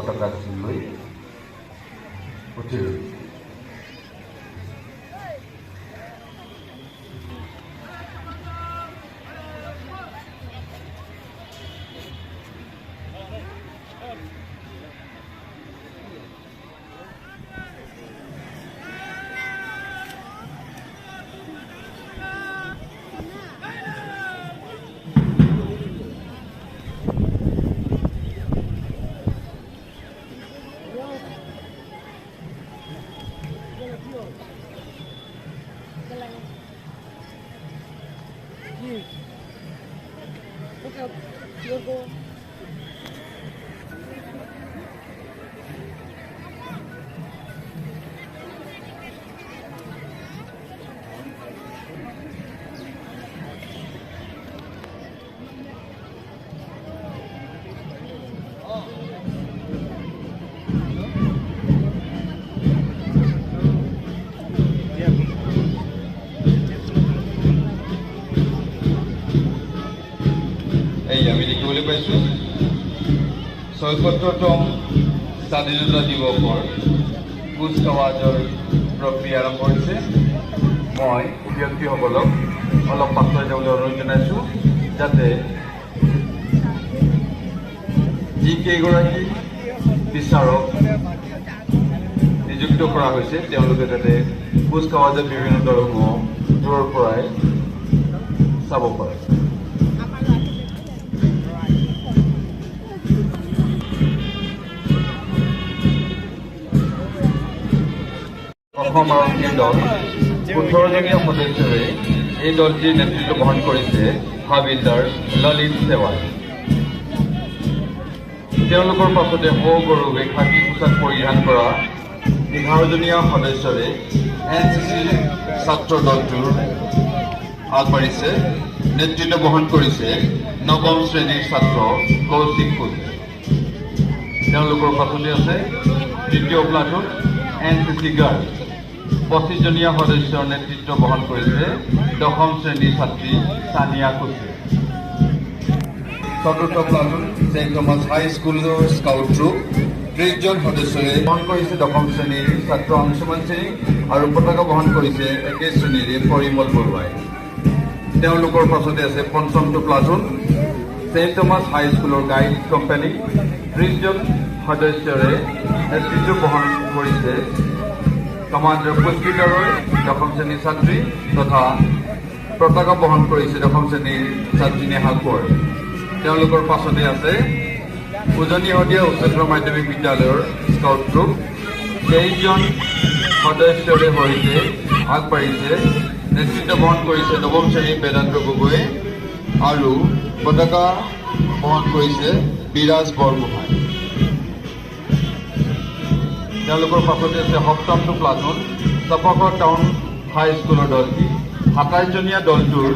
পতাকা লৈ উঠি ৰৈছে। আমি দেখিবলৈ পাইছোঁ ৭৬তম স্বাধীনতা দিৱসৰ কুচকাৱাজৰ প্ৰক্ৰিয়া আৰম্ভ হৈছে। মই ব্যক্তিসকলক অলপ পাছলৈ যাবলৈ অনুৰোধ জনাইছোঁ যাতে যিকেইগৰাকী বিচাৰক নিযুক্ত কৰা হৈছে তেওঁলোকে যাতে কুচকাৱাজৰ বিভিন্ন দলসমূহ দূৰৰ পৰাই চাব পাৰে। অসম আৰক্ষীৰ দল ১৮জনীয়া সদস্যৰে এই দলটিৰ নেতৃত্ব বহন কৰিছে হাবিলদাৰ ললিত সেৱাই। তেওঁলোকৰ পাছতে সগৌৰৱে খাকী পোছাক পৰিধান কৰা ১১জনীয়া সদস্যৰে NCC ছাত্ৰ দলটোৰ আগবাঢ়িছে। নেতৃত্ব বহন কৰিছে নৱম শ্ৰেণীৰ ছাত্ৰ কৌশিক কোচ। তেওঁলোকৰ পাছতে আছে দ্বিতীয় প্লাটুন NCC গাৰ্ল। ২৫জনীয়া সদস্যৰ নেতৃত্ব বহন কৰিছে দশম শ্ৰেণীৰ ছাত্ৰী ছানিয়া কোচে। চতুৰ্থ প্লাটুন ছেইণ্ট থমাছ হাইস্কুলৰ স্কাউট গ্ৰুপ ৩০জন সদস্যৰে বহন কৰিছে দশম শ্ৰেণীৰ ছাত্ৰ অংশুমান সিং আৰু পতাকা বহন কৰিছে একে শ্ৰেণীৰে পৰিমল বৰুৱাই। তেওঁলোকৰ পাছতে আছে পঞ্চমটো প্লাটুন ছেইণ্ট থমাছ হাইস্কুলৰ গাইড কোম্পানী ৩০জন সদস্যৰে নেতৃত্ব বহন কৰিছে কমাণ্ডাৰ পুষ্পিতা ৰয় দশম শ্ৰেণীৰ ছাত্ৰী তথা পতাকা বহন কৰিছে দশম শ্ৰেণীৰ ছাত্ৰী নেহা কোঁৱৰ। তেওঁলোকৰ পাছতে আছে উজনি শদিয়া উচ্চতৰ মাধ্যমিক বিদ্যালয়ৰ স্কাউট গ্ৰুপ ২৩জন সদস্যৰে সৈতে আগবাঢ়িছে। নেতৃত্ব বহন কৰিছে নৱম শ্ৰেণীৰ বেদান্ত গগৈ আৰু পতাকা বহন কৰিছে বিৰাজ বৰগোহাঁই। তেওঁলোকৰ পাছতে আছে সপ্তমটো প্লাটুন চাপাখোৱা টাউন হাইস্কুলৰ দলটি ২৭জনীয়া দলটোৰ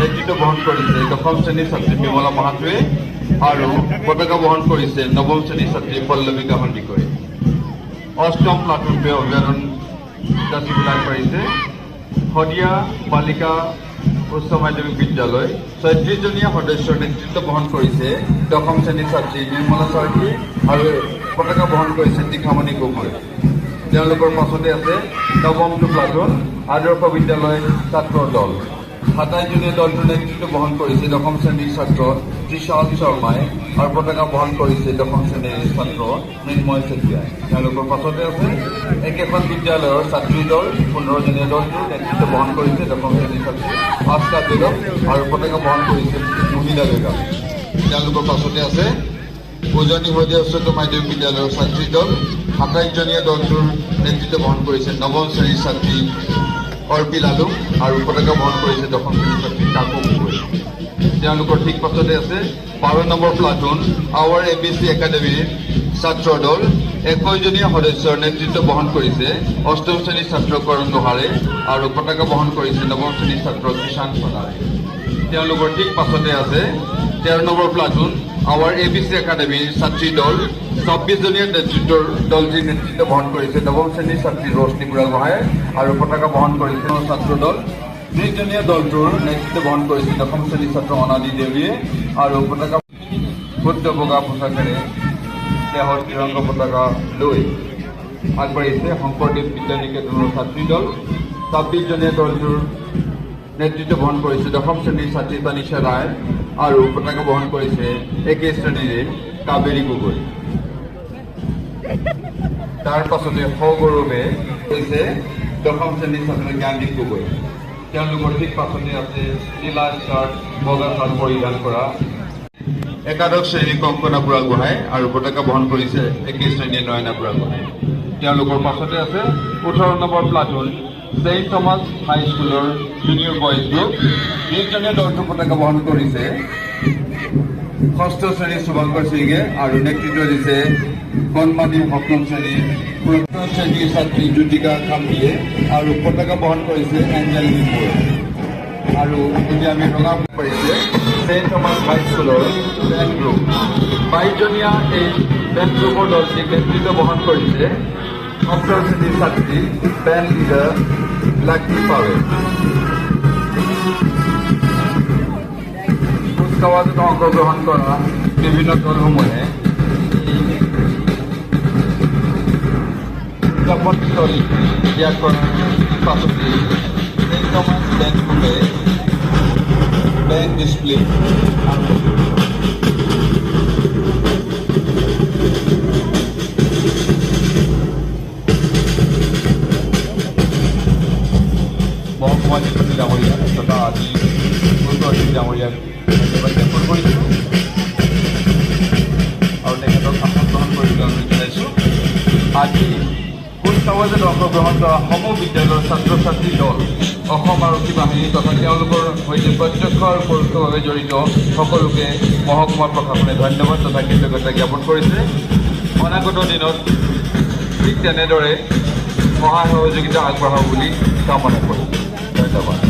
নেতৃত্ব বহন কৰিছে দশম শ্ৰেণীৰ ছাত্ৰী বিমলা মাহাতোৱে আৰু পতাকা বহন কৰিছে নৱম শ্ৰেণীৰ ছাত্ৰী পল্লৱিকা সন্দিকৈ। অষ্টম প্লাটুনটোৱে অভিবাদন যাচিবলৈ আগবাঢ়িছে শদিয়া বালিকা উচ্চ মাধ্যমিক বিদ্যালয় ৩৬জনীয়া সদস্যৰ নেতৃত্ব বহন কৰিছে দশম শ্ৰেণীৰ ছাত্ৰী নিৰ্মলা চাৰ্কী আৰু পতাকা বহন কৰিছে তীখামণি গগৈ। তেওঁলোকৰ পাছতে আছে নৱমটো প্লাটুন আদৰ্শ বিদ্যালয় ছাত্ৰৰ দল ২৭জনীয়া দলটোৰ নেতৃত্ব বহন কৰিছে দশম শ্ৰেণীৰ ছাত্ৰ ত্ৰিশাল শৰ্মাই আৰু পতাকা বহন কৰিছে দশম শ্ৰেণীৰ ছাত্ৰ মৃন্ময় চেতিয়াই। তেওঁলোকৰ পাছতে আছে একেখন বিদ্যালয়ৰ ছাত্ৰী দল ১৫জনীয়া দলটোৰ নেতৃত্ব বহন কৰিছে দশম শ্ৰেণীৰ ছাত্ৰী আস্কা বেগম আৰু পতাকা বহন কৰিছে মহিলা বেগম। তেওঁলোকৰ পাছতে আছে উজনি শদিয়া উচ্চতৰ মাধ্যমিক বিদ্যালয়ৰ ছাত্ৰী দল ২৭জনীয়া দলটোৰ নেতৃত্ব বহন কৰিছে নৱম শ্ৰেণীৰ ছাত্ৰী অৰ্পিল আলম আৰু পতাকা বহন কৰিছে দশম শ্ৰেণীৰ ছাত্ৰী কাকু গগৈ। তেওঁলোকৰ ঠিক পাছতে আছে ১২ নম্বৰ প্লাটুন আৱাৰ ABC একাডেমীৰ ছাত্ৰ দল ২১জনীয়া সদস্যৰ নেতৃত্ব বহন কৰিছে অষ্টম শ্ৰেণীৰ ছাত্ৰ কৰণ লোহাৰে আৰু পতাকা বহন কৰিছে নৱম শ্ৰেণীৰ ছাত্ৰ কিষাণ সোণাৰে। তেওঁলোকৰ ঠিক পাছতে আছে ১৩ নম্বৰ প্লাটুন আৱাৰ ABC একাডেমীৰ ছাত্ৰী দল ২৬জনীয়া দলটিৰ নেতৃত্ব বহন কৰিছে নৱম শ্ৰেণীৰ ছাত্ৰী ৰশ্মি বুঢ়াগোহাঁই আৰু পতাকা বহন কৰিছে ছাত্ৰ দল ৩০জনীয়া দলটোৰ নেতৃত্ব বহন কৰিছে দশম শ্ৰেণীৰ ছাত্ৰ অনাদি দেউৰীয়ে আৰু পতাকা শুদ্ধ বগা পোচাকেৰে দেহত ত্ৰিৰংগ পতাকা লৈ আগবাঢ়িছে শংকৰদেৱ বিদ্যানিকেতনৰ ছাত্ৰী দল। 26জনীয়া দলটোৰ নেতৃত্ব বহন কৰিছে 10ম শ্ৰেণীৰ ছাত্ৰী তানিশা ৰায় আৰু পতাকা বহন কৰিছে একে শ্ৰেণীৰে কাবেৰী গগৈ। তাৰ পাছতে সগৌৰৱে হৈছে 10ম শ্ৰেণীৰ ছাত্ৰী জ্ঞানদীপ গগৈ। তেওঁলোকৰ ঠিক পাছতে আছে নীলা স্কাৰ্ট বগা চাৰ্ট পৰিধান কৰা একাদশ শ্ৰেণীৰ কংকনা বুঢ়াগোহাঁই আৰু পতাকা বহন কৰিছে একে শ্ৰেণীৰ নয়না বুঢ়াগোহাঁই। তেওঁলোকৰ পাছতে আছে 18 নম্বৰ প্লাটুন ছেইণ্ট থমাছ হাইস্কুলৰ জুনিয়ৰ বয়জ গ্ৰুপ। 20জনীয়া দলটোৰ পতাকা বহন কৰিছে 6ষ্ঠ শ্ৰেণীৰ শুভংকৰ সিঙে আৰু নেতৃত্ব দিছে কণমানি 7ম শ্ৰেণীৰ ছাত্ৰী জ্যোতিকা খাম্বিয়ে আৰু পতাকা বহন কৰিছে এঞ্জেল ডিম্বুৱে। আৰু এতিয়া আমি ৰঙা পাৰিছে ছেইণ্ট থমাছ হাইস্কুলৰ বেণ্ড গ্ৰুপ। 22জনীয়া এই বেণ্ড গ্ৰুপৰ দলটিক নেতৃত্ব বহন কৰিছে 8ৰ শ্ৰেণীৰ ছাত্ৰী বেণ্ড লিডাৰ লাকি পাৱে। কুচকাৱাজত অংশগ্ৰহণ কৰা বিভিন্ন দলসমূহে উদযাপনস্থলী ত্যাগ কৰাৰ পাছতে ছেইণ্ট থমাছ বেণ্ড গ্ৰুপে বেণ্ড ডিছপ্লে মহকুমা নিৰ্বাচী ডাঙৰীয়া তথা আজি গুৰুত্ব ডাঙৰীয়াক ধন্যবাদ জ্ঞাপন কৰিছোঁ আৰু তেখেতক আসন গ্ৰহণ কৰিবলৈ অনুৰোধ জনাইছোঁ। আজি কুচকাৱাজত অংশগ্ৰহণ কৰা সমূহ বিদ্যালয়ৰ ছাত্ৰ ছাত্ৰী দল, অসম আৰক্ষী বাহিনী তথা তেওঁলোকৰ সৈতে প্ৰত্যক্ষ আৰু পৰোক্ষভাৱে জড়িত সকলোকে মহকুমা প্ৰশাসনে ধন্যবাদ তথা কৃতজ্ঞতা জ্ঞাপন কৰিছে। অনাগত দিনত ঠিক তেনেদৰে সহায় সহযোগিতা আগবঢ়াব বুলি কামনা কৰোঁ। ধন্যবাদ।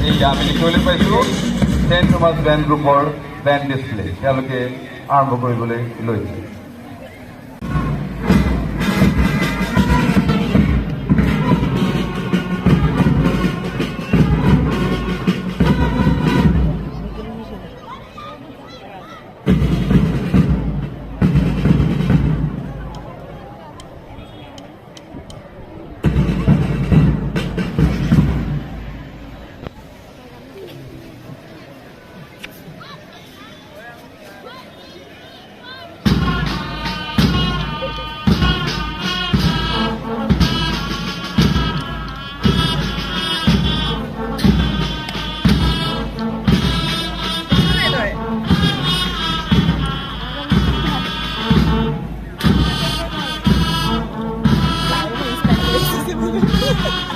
এয়া আমি দেখিবলৈ পাইছোঁ ছেইণ্ট থমাছ বেণ্ড গ্ৰুপৰ বেণ্ড ডিছপ্লে তেওঁলোকে আৰম্ভ কৰিবলৈ লৈছে। Ha ha ha!